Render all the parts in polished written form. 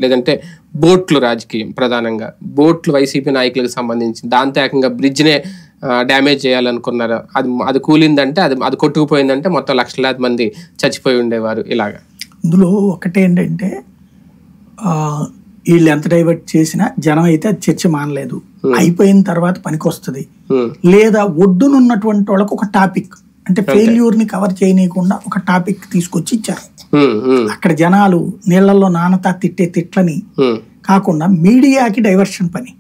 లేదంటే బోట్లు రాజకీయం, ప్రధానంగా బోట్లు వైసీపీ నాయకులకు సంబంధించి దాంతో ఏకంగా బ్రిడ్జ్నే డ్యామేజ్ చేయాలనుకున్నారు. అది కూలిందంటే అది కొట్టుకుపోయిందంటే మొత్తం లక్షలాది మంది చచ్చిపోయి ఉండేవారు. ఇలాగా ఇందులో ఒకటేంటంటే వీళ్ళు ఎంత డైవర్ట్ చేసినా జనం అయితే అది చర్చ మానలేదు. అయిపోయిన తర్వాత పనికి వస్తుంది. లేదా ఒడ్డునున్నటువంటి వాళ్ళకు ఒక టాపిక్ అంటే ఫెయిల్యూర్ ని కవర్ చేయనీయకుండా ఒక టాపిక్ తీసుకొచ్చి ఇచ్చారు. అక్కడ జనాలు నీళ్లలో నానతా తిట్టే తిట్లని కాకుండా మీడియాకి డైవర్షన్ పని,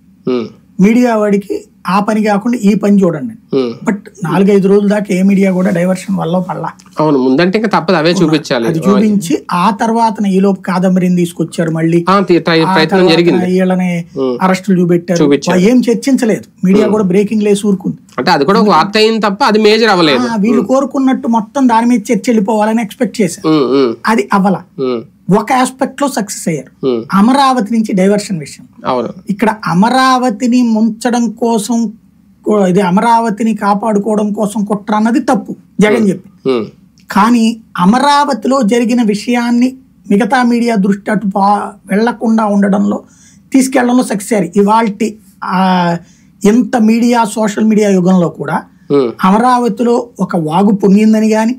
మీడియా వాడికి ఆ పని కాకుండా ఈ పని చూడండి. బట్ 4-5 రోజుల దాకా ఏ మీడియా కూడా డైవర్షన్ వల్ల పడలా. అవును, ముందంటే ఇంకా తప్పదు, అవే చూపించాలి. అది చూపించి ఆ తర్వాత ఈ లోపు కాదంబరిని తీసుకొచ్చారు, మళ్ళీ వీళ్ళని అరెస్టులు చూపెట్టారు. ఏం చర్చించలేదు, మీడియా కూడా బ్రేకింగ్ లేసి ఊరుకుంది. అంటే అది కూడా వార్త అయింది తప్ప అది మేజర్ అవ్వలేదు. వీళ్ళు కోరుకున్నట్టు మొత్తం దాని మీద చర్చ వెళ్ళిపోవాలని ఎక్స్పెక్ట్ చేశారు, అది అవ్వాల. ఒక ఆస్పెక్ట్ లో సక్సెస్ అయ్యారు. అమరావతి నుంచి డైవర్షన్ విషయం, ఇక్కడ అమరావతిని ముంచడం కోసం, ఇది అమరావతిని కాపాడుకోవడం కోసం కుట్ర అన్నది తప్పు జగన్ చెప్పి. కానీ అమరావతిలో జరిగిన విషయాన్ని మిగతా మీడియా దృష్టి అటు వెళ్లకుండా ఉండడంలో తీసుకెళ్లడంలో సక్సెస్ అయ్యారు. ఇవాల్టి ఇంత మీడియా సోషల్ మీడియా యుగంలో కూడా అమరావతిలో ఒక వాగు పొంగిందని గాని,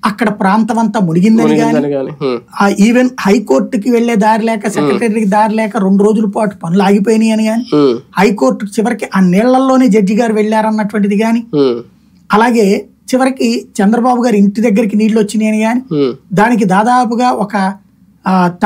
అక్కడ ప్రాంతం అంతా మునిగిందని కానీ, ఈవెన్ హైకోర్టుకి వెళ్లే దారి లేక, సెక్రటరీకి దారి లేక 2 రోజుల పాటు పనులు ఆగిపోయినాయి అని కానీ, హైకోర్టు చివరికి ఆ నీళ్లలోనే జడ్జి గారు వెళ్లారన్నటువంటిది కానీ, అలాగే చివరికి చంద్రబాబు గారి ఇంటి దగ్గరికి నీళ్లు వచ్చినాయి అని కానీ, దానికి దాదాపుగా ఒక